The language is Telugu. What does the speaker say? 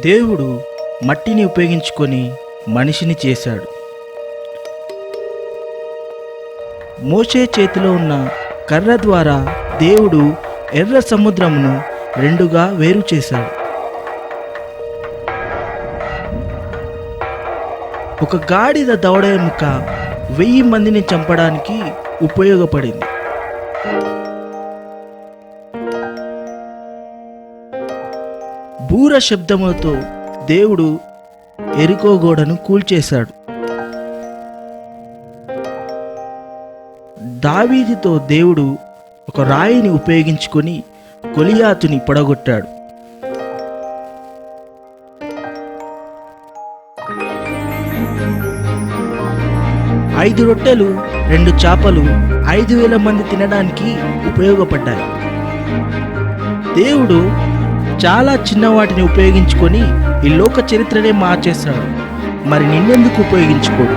దేవుడు మట్టిని ఉపయోగించుకొని మనిషిని చేశాడు. మోషే చేతిలో ఉన్న కర్ర ద్వారా దేవుడు ఎర్ర సముద్రమును రెండుగా వేరు చేశాడు. ఒక గాడిద దవడ ఎముక 1000 మందిని చంపడానికి ఉపయోగపడింది. బూర శబ్దములతో దేవుడు ఎరికో గోడను కూల్చేశాడు. దావీదుతో దేవుడు ఒక రాయిని ఉపయోగించుకొని గొలియాతుని పడగొట్టాడు. ఐదు రొట్టెలు 2 చేపలు 5000 మంది తినడానికి ఉపయోగపడ్డాయి. దేవుడు చాలా చిన్న వాటిని ఉపయోగించుకొని ఈ లోక చరిత్రనే మార్చేశాడు. మరి నిన్నెందుకు ఉపయోగించుకోడు?